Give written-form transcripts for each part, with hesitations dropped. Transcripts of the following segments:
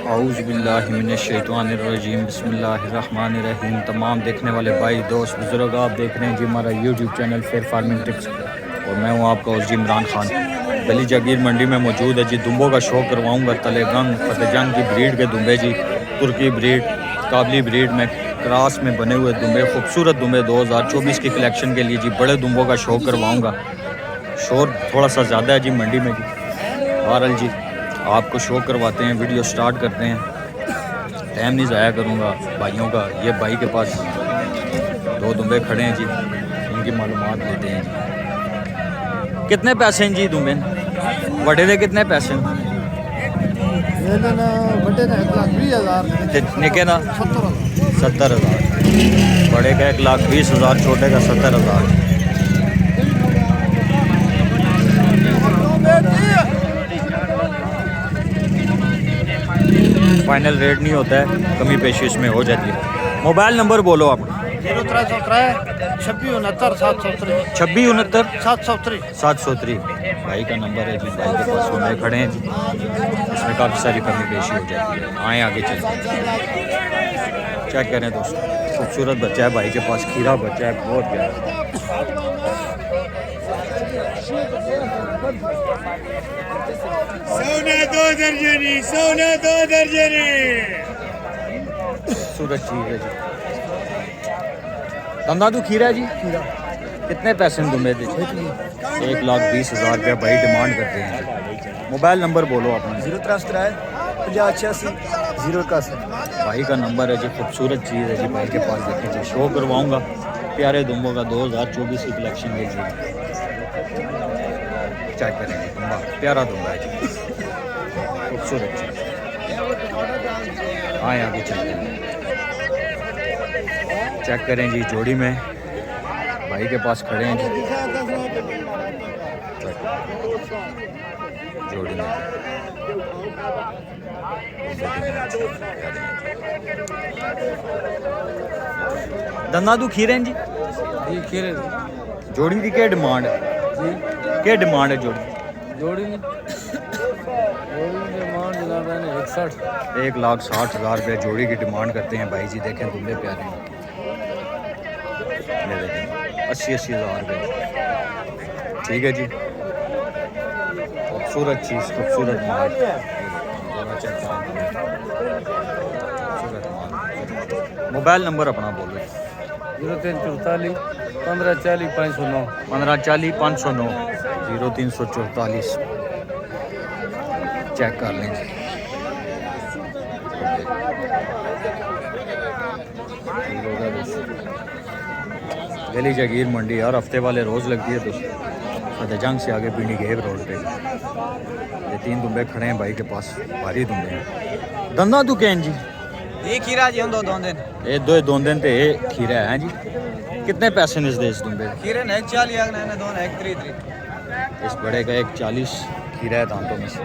औज़ु बिल्लाहि मिनश्शैतानिर्रजीम बिस्मिल्लाहिर्रहमानिर्रहीम। तमाम देखने वाले भाई दोस्त बुज़ुर्ग, आप देख रहे हैं जी हमारा YouTube channel fair farming tips और मैं हूं आपका होस्ट इमरान खान। गली जागीर मंडी में मौजूद है जी। दुम्बों का शो करवाऊंगा। तलेगंग फतेहजंग की ब्रीड के दुम्बे जी, तुर्की ब्रीड, काबली ब्रीड में क्रॉस में बने हुए दुम्बे, खूबसूरत दुम्बे 2024 की कलेक्शन के लिए जी बड़े दुम्बों का शो करवाऊँगा। शोर थोड़ा सा ज़्यादा है जी मंडी में जी। बहरहाल जी आपको शो करवाते हैं, वीडियो स्टार्ट करते हैं। टाइम नहीं ज़ाया करूँगा भाइयों का। ये भाई के पास दो दुम्बे खड़े हैं जी, इनकी मालूमात लेते हैं जी। कितने पैसे हैं जी दुम्बे? बड़े दे कितने पैसे हैं? निके ना 70,000। बड़े का 1,20,000, छोटे का 70,000। फाइनल रेट नहीं होता है, कमी पेशी इसमें हो जाती है। मोबाइल नंबर बोलो आप। 2669 भाई का नंबर है जी। भाई के पास सोने खड़े हैं जी, इसमें काफ़ी सारी कमी पेशी हो जाती है। आए आगे चलते हैं। चेक करें दोस्तों, खूबसूरत बच्चा है भाई के पास, खीरा बच्चा है, बहुत प्यारा। सोना दो दर्जनी सूरज चीज है जी। तंदादू खीरा है जी। कितने पैसे में दुम्बे दे? 1,20,000 रुपया भाई डिमांड करते हैं। मोबाइल नंबर बोलो अपना। 0835088 भाई का नंबर है जी। खूबसूरत चीज़ है जी भाई के पास। देखें जी शो करवाऊँगा प्यारे दुम्बों का 2024 की कलेक्शन के लिए। चेक करेंगे, दुम्बा प्यारा दुम्बा है जी, खूबसूरत चीज़। आए आगे चलते हैं। चेक करें जी जोड़ी में भाई के पास खड़े हैं जी। जोड़ी में दंदादू खीरे हैं जी। खीरे जोड़ी की क्या डिमांड है जी? क्या डिमांड है जोड़ी? जोड़ी डिमांड जनाब है 61। 1,60,000 रुपये जोड़ी की डिमांड करते हैं भाई जी। देखें दुम्बे प्यारे हैं, ये देखें 80,000 रुपये। ठीक है जी, खूबसूरत चीज़, खूबसूरत माल। मोबाइल नंबर अपना बोलो। 0344 1540 509 1540 509 0344। चेक कर लें जी। गली जागीर मंडी हर हफ्ते वाले रोज़ लगती है। तो फतेहजंग से आगे पीनी गेब रोड पे ये 3 दुम्बे खड़े हैं भाई के पास, भारी दुम्बे हैं। दंदा तू कह जी? ये खीरा जी हम दो दिन ये दो दिन ते ये खीरा है जी। कितने पैसे ने इस दुम्बे? खीरे ने 40 ने दोन 133। इस बड़े का 140 खीरा है दांतों में से,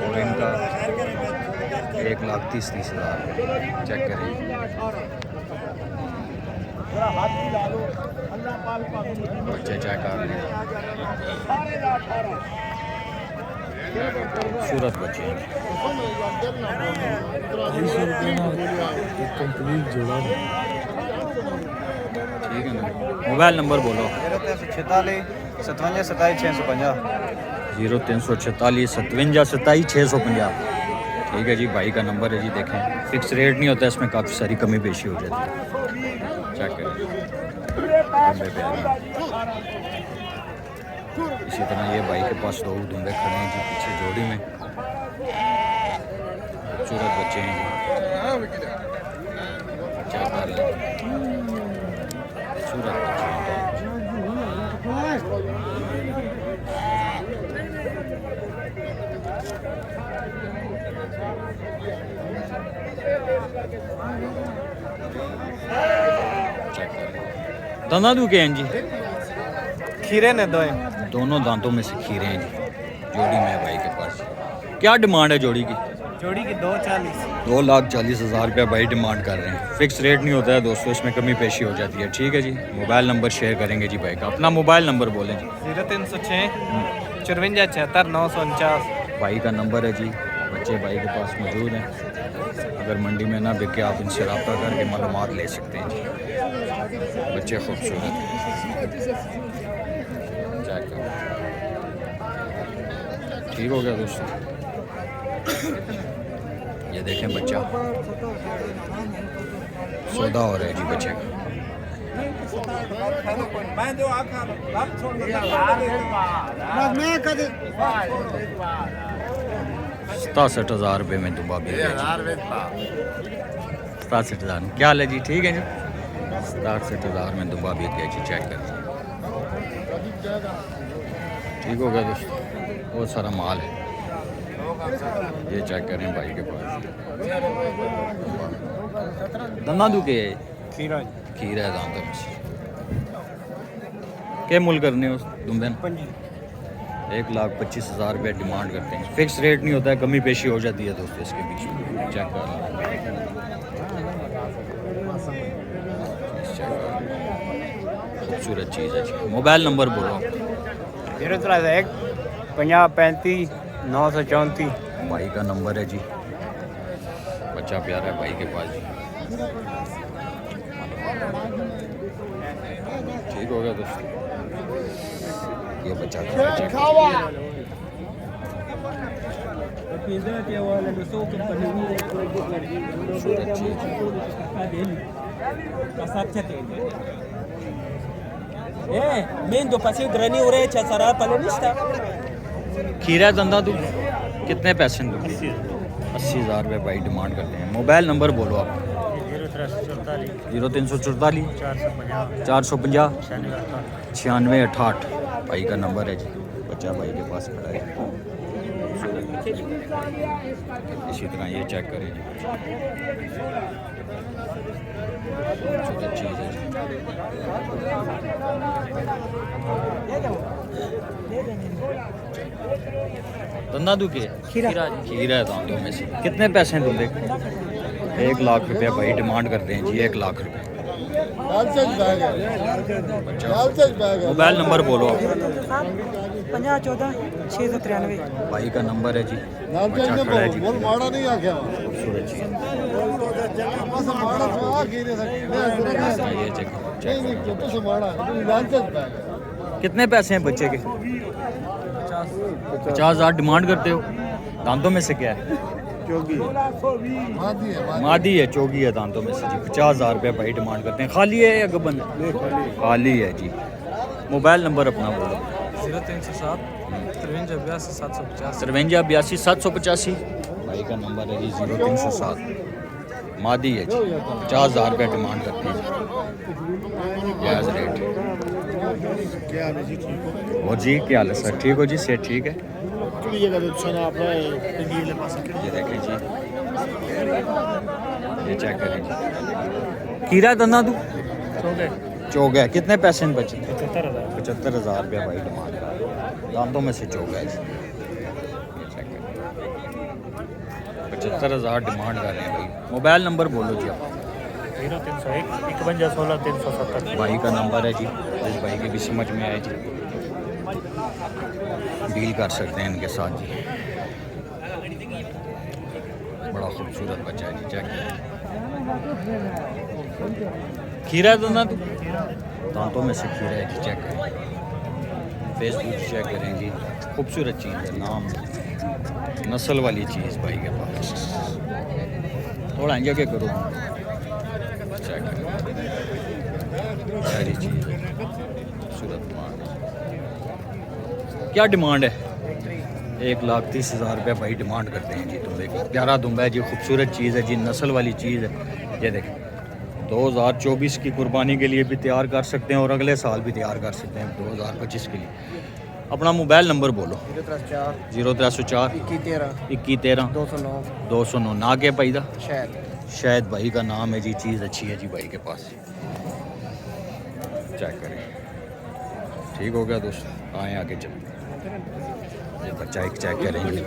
और इनका 1,30,000। चेक करें, बच्चे चेक कर लें, खूबसूरत बच्चे हैं। ठीक है ना। मोबाइल नंबर बोलो। 0346 57 27 650 0346 57 27 650। ठीक है जी, भाई का नंबर है जी। देखें फिक्स रेट नहीं होता, इसमें काफ़ी सारी कमी पेशी हो जाती है। चेक करें, इसी तरह ये भाई के पास 2 दुम्बे खड़े हैं जी पीछे जोड़ी में, खूबसूरत बच्चे हैं जी। चेक कर लें, खूबसूरत बच्चे हैं। दाना दू के हैं जी? खीरे ने दोनों दांतों में से खीरे हैं जी। जोड़ी में है भाई के पास। क्या डिमांड है जोड़ी की? जोड़ी की 240 2,40,000 रुपया भाई डिमांड कर रहे हैं। फिक्स रेट नहीं होता है दोस्तों, इसमें कमी पेशी हो जाती है। ठीक है जी, मोबाइल नंबर शेयर करेंगे जी भाई का। अपना मोबाइल नंबर बोलें जी। 0306 54 76 949। भाई का नंबर है जी, बच्चे भाई के पास मौजूद हैं। अगर मंडी में ना बिके आप इनसे रब्ता करके मालूमात ले सकते हैं जी। बच्चे खूबसूरत हैं। चेक करो। ठीक हो गया दोस्तों। ये देखें बच्चा सौदा हो रहा है जी बच्चे का। 67,000 रुपये में दुबा भी 67,000। क्या हाल है जी? ठीक है जी। 67,000 में दुबा भी गया जी। चेक कर ठीक हो गया दोस्तों। बहुत सारा माल है। ये चेक करें भाई के पास। दन्ना दू के खीरा खीरा है दाम में क्या मूल करने उस दुम्बे 1,25,000 रुपये डिमांड करते हैं। फिक्स रेट नहीं होता है, कमी पेशी हो जाती है दोस्तों इसके बीच में। चेक कर खूबसूरत चीज़ है जी। मोबाइल नंबर बोलो। 031 50 35 934। भाई का नंबर है जी। बच्चा प्यारा है भाई के पास जी। ठीक हो गया दोस्तों। ये बच्चा खीरा धंधा तू कितने पैसे दो? 80,000 रुपये भाई डिमांड करते हैं। मोबाइल नंबर बोलो आप। 0344 450 9668 भाई का नंबर है जी। बच्चा भाई के पास खड़ा है। इसी तरह ये चेक करें जी। खूबसूरत चीज़ है जी। धंधा तू के खीरा है दांतों में से। कितने पैसे हैं तुम? 1 लाख रुपया भाई डिमांड करते हैं जी। 1 लाख रुपये। मोबाइल नंबर बोलो आप। 50 14 693 भाई का नंबर है जी। बच्चा खड़ा है जी। खूबसूरत चीज़। ये चेक कितने पैसे हैं बच्चे के? 50,000 डिमांड करते हो। दांतों में से क्या है? मादी है, चोगी है दांतों में से जी। 50,000 रुपये भाई डिमांड करते हैं। खाली है या गबन? खाली है जी। मोबाइल नंबर अपना बोलो। 0307 53 750 53 785 भाई का नंबर है जी। 0307 मादी है जी। 50,000 रुपये डिमांड करते हैं। जायज़ रेट। और जी क्या हाल है सर? ठीक हो जी? सेहत ठीक है? ये देखें जी। ये चेक करें जी। खीरा धंधा तू चौक है। कितने पैसे में बचे? 75,000 रुपया भाई डिमांड का। दांतों में से चौक है जी। 75,000 डिमांड कर रहे हैं भाई। मोबाइल नंबर बोलो जी आप। 0301 51 16 370। भाई का नंबर है जी। इस भाई की भी समझ में आए जी। डील कर सकते हैं इनके साथ जी। बड़ा खूबसूरत बच्चा है जी। चेक खीरा धंधा तू दांतों में से खीरा है जी। चेक करें। फेसबुक चेक करें जी। खूबसूरत चीज़ है। नाम नस्ल वाली चीज़ भाई के पास। थोड़ा जगह करो। चेक करें। सारी चीज़ है। खूबसूरत माल। क्या डिमांड है? 1,30,000 रुपये भाई डिमांड करते हैं जी। तुम देखो प्यारा दुम्बा है जी। खूबसूरत चीज़ है जी। नस्ल वाली चीज़ है। ये देखें 2024 की कुर्बानी के लिए भी तैयार कर सकते हैं और अगले साल भी तैयार कर सकते हैं 2025 के लिए। अपना मोबाइल नंबर बोलो। 0304 21 13 209 ना के भाई का शायद भाई का नाम है जी। चीज़ अच्छी है जी भाई के पास। चेक करें। ठीक हो गया दोस्तों। आए आगे चलें। ये बच्चा एक चेक करेंगे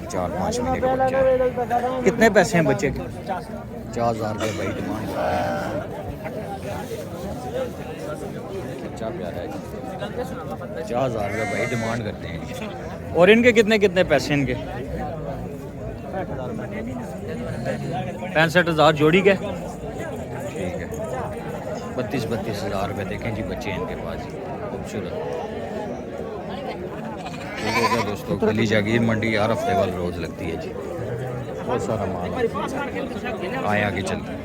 4-5 महीने का बच्चा है। कितने पैसे हैं बच्चे के? 50,000 रुपये भाई डिमांड। बच्चा प्यारा है। 50,000 रुपये भाई डिमांड करते हैं। और इनके कितने कितने पैसे इनके? 65,000 जोड़ी के। ठीक है, 32,000 रुपये। देखें जी बच्चे हैं इनके पास, खूबसूरत। ठीक है दोस्तों, गली जागीर मंडी हर हफ्ते वाली रोज़ लगती है जी, बहुत सारा माल। आए आगे चलते हैं,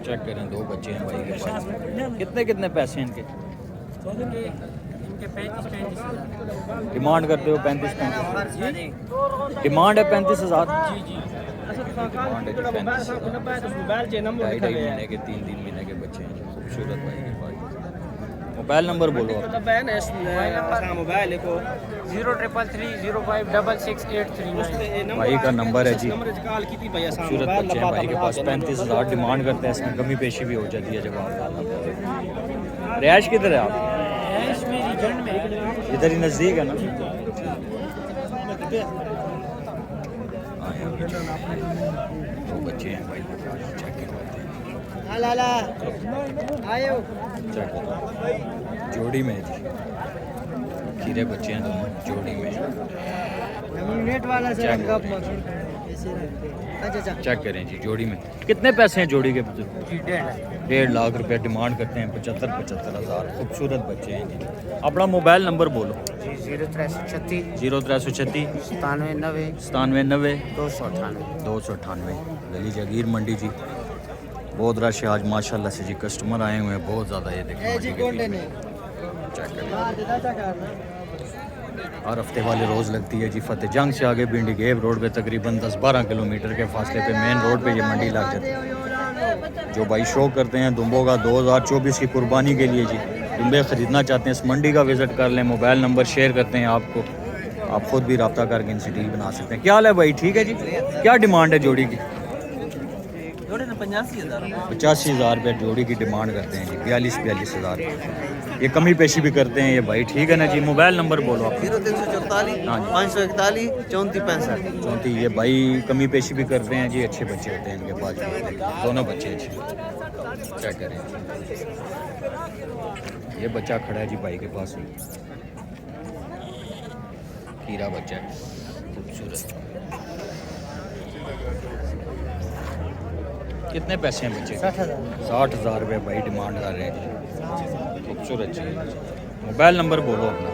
चेक करें। 2 बच्चे हैं भाई के पास। कितने कितने पैसे हैं इनके? डिमांड करते हो 35,000? डिमांड है 35,000। डिमांड है 35,000। 2.5 महीने के 3 महीने के बच्चे हैं, खूबसूरत भाई के पास। मोबाइल नंबर बोलो आप। मोबाइल को 0333056683। भाई का नंबर है जी। खूबसूरत बच्चे हैं भाई के पास। 35,000 डिमांड करते हैं, इसमें कमी पेशी भी हो जाती है जब आप। रिहाइश किधर है आप? इधर ही नज़दीक है ना। तो बच्चे हैं भाई के पास, चेक करवाते हैं। चेक करो, जोड़ी में जी खीरे बच्चे हैं दोनों, जोड़ी में। चेक करें जी, जोड़ी में कितने पैसे हैं जोड़ी के? 1.5 लाख रुपए डिमांड करते हैं। 75,000। खूबसूरत बच्चे हैं जी। अपना मोबाइल नंबर बोलो। 0336 0336 9790 9790 298। 298। गली जागीर मंडी जी, बहुत रश है आज माशाल्लाह से जी। कस्टमर आए हुए हैं बहुत ज़्यादा। ये देखें चेक करें, हर हफ्ते वाली रोज़ लगती है जी। फतेह जंग से आगे भिंडी गेब रोड पे तकरीबन 10-12 किलोमीटर के फासले पे मेन रोड पे ये मंडी लग जाती है। जो भाई शो करते हैं दुम्बों का 2024 की कुर्बानी के लिए जी, दुम्बे ख़रीदना चाहते हैं, इस मंडी का विज़िट कर लें। मोबाइल नंबर शेयर करते हैं आपको, आप ख़ुद भी रब्ता करके इनसे डील बना सकते हैं। क्या हाल है भाई? ठीक है जी। क्या डिमांड है जोड़ी की? 85,000 रुपये जोड़ी की डिमांड करते हैं जी। 42,000। ये कमी पेशी भी करते हैं ये भाई, ठीक है ना जी। मोबाइल नंबर बोलो आप। 0344 हाँ जी, 541 3465। 34। ये भाई कमी पेशी भी करते हैं जी, अच्छे बच्चे होते हैं इनके पास। दोनों बच्चे अच्छे। क्या करें, ये बच्चा खड़ा है जी भाई के पास, हीरा बच्चा है, खूबसूरत। कितने पैसे हैं बच्चे? 60,000 रुपये भाई डिमांड कर रहे हैं जी, खूबसूरत चीज़। मोबाइल नंबर बोलो अपना।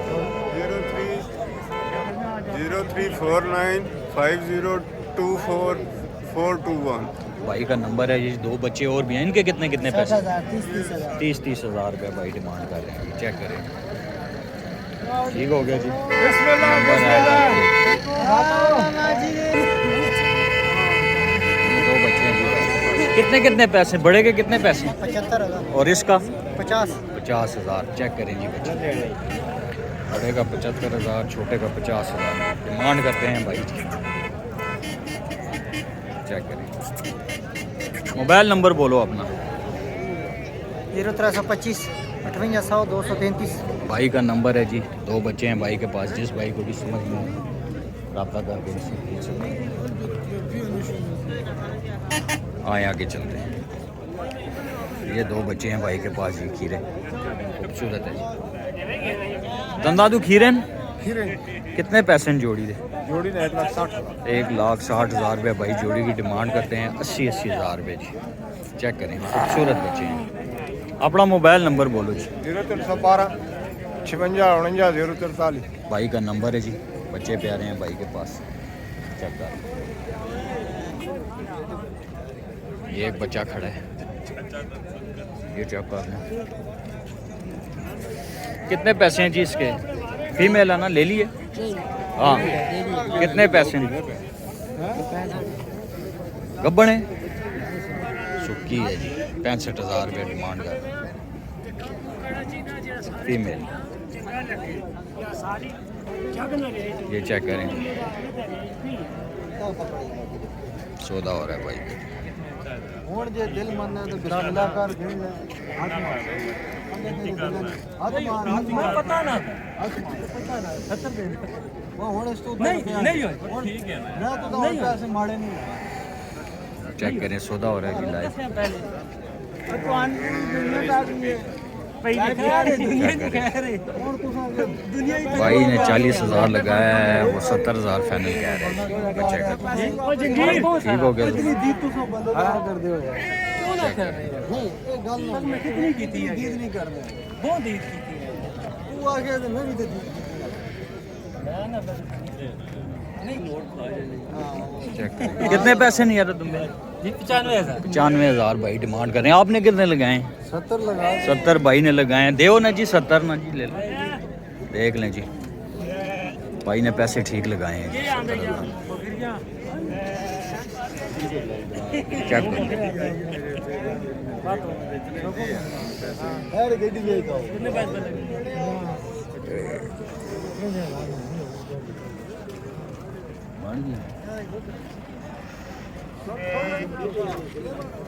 0349502421। भाई का नंबर है ये। 2 बच्चे और भी हैं, इनके कितने कितने पैसे? 30,000 रुपये भाई डिमांड कर रहे हैं। चेक करें, ठीक हो गया जी। नंबर है। 2 बच्चे हैं जी भाई। कितने कितने पैसे? बड़े के कितने पैसे? 75,000। और इसका 50,000। चेक करें जी बच्चे। बड़े का 75,000, छोटे का 50,000 डिमांड करते हैं भाई। चेक करें, मोबाइल नंबर बोलो अपना। 0325 5800 233। भाई का नंबर है जी। 2 बच्चे हैं भाई के पास, जिस भाई को भी समझ में रब्ता करके इनसे पूछ सकते हैं। आए आगे चलते हैं। ये 2 बच्चे हैं भाई के पास जी, खीरे खूबसूरत है जी। दंदादू खीरन कितने पैसे हैं जोड़ी दे? जोड़ी ने 1,60,000। 1,60,000 रुपये भाई जोड़ी की डिमांड करते हैं। 80,000 रुपये जी। चेक करें, खूबसूरत बच्चे हैं। अपना मोबाइल नंबर बोलो जी। 0312 56 49 043। भाई का नंबर है जी। बच्चे प्यारे हैं भाई के पास, चेक कर। ये एक बच्चा खड़ा है, ये चेक कर लें। कितने पैसे हैं जी इसके? फीमेल है ना, ले लिए? हाँ, कितने पैसे हैं? गब्बन है, सुक्की है जी। 65,000 रुपये डिमांड कर, फीमेल। ये चेक करें, सौदा हो रहा है भाई। दिल मन तो बिस्मिल्लाह कर पता ना चेक करें, सौदा हो रहा है जी लाइव। भाई ने 40,000 लगाया है, वो 70,000 फाइनल कह रहे हैं बच्चे का। ठीक हो गया कर दो चेक करें। कितने पैसे नहीं आ रहे तुम्हें? 95,000 भाई डिमांड कर रहे हैं। आपने कितने लगाए? 70 लगा 70 भाई ने लगाए हैं। देव ना जी 70 ना जी ले लो, देख लें जी। भाई ने पैसे ठीक लगाए हैं। चेक करो।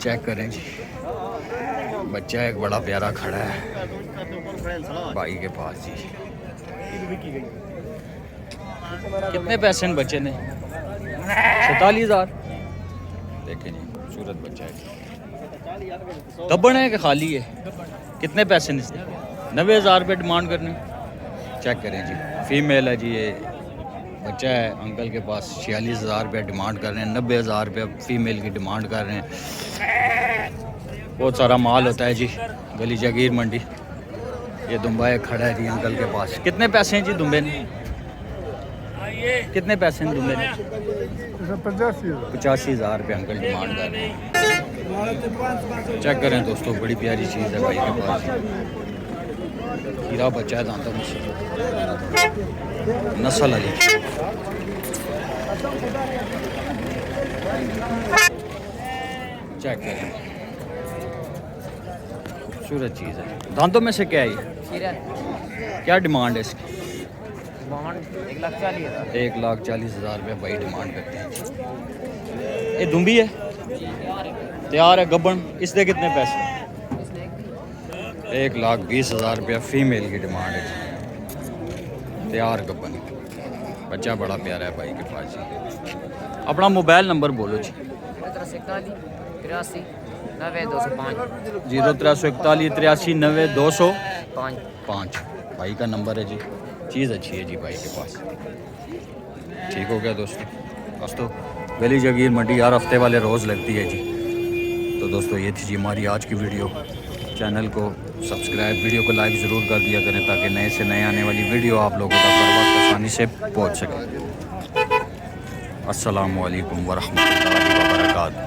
चेक करें जी, बच्चा एक बड़ा प्यारा खड़ा है भाई के पास जी। कितने पैसे हैं बच्चे ने? 47,000। देखें जी, खूबसूरत बच्चा है। गब्बन है कि खाली है? कितने पैसे ने? 90,000 रुपये डिमांड करने। चेक करें जी, फीमेल है जी। ये बच्चा है अंकल के पास, 46,000 रुपये डिमांड कर रहे हैं। 90,000 रुपये फीमेल की डिमांड कर रहे हैं। बहुत सारा माल होता है जी गली जागीर मंडी। ये दुम्बा एक खड़ा है जी अंकल के पास। कितने पैसे हैं जी दुम्बे ने? कितने पैसे हैं दुम्बे ने? 85,000 रुपये अंकल डिमांड कर रहे हैं। चेक करें दोस्तों, बड़ी प्यारी चीज़ है भाई के पास। हीरा बच्चा है दांतों में से, नस्ल अली। चेक करें, खूबसूरत चीज़ है। दांतों में से क्या है ये? क्या डिमांड है इसकी? 1,40,000 रुपये भाई डिमांड करते हैं। ये दुम्बी है, तैयार है गब्बन। इसके कितने पैसे? 1,20,000 रुपया फीमेल की डिमांड है। तैयार गब्बन, बच्चा बड़ा प्यारा है भाई के पास जी। अपना मोबाइल नंबर बोलो जी। 0341 भाई का नंबर है जी। चीज़ अच्छी है जी भाई के पास। ठीक हो गया दोस्तों गली जागीर मंडी हर हफ्ते वाले रोज़ लगती है जी। तो दोस्तों ये थी जी हमारी आज की वीडियो। चैनल को सब्सक्राइब, वीडियो को लाइक ज़रूर कर दिया करें ताकि नए से नए आने वाली वीडियो आप लोगों तक बर वक्त आसानी से पहुँच सके। अस्सलामु अलैकुम वरहमतुल्लाहि वबरकातुहू।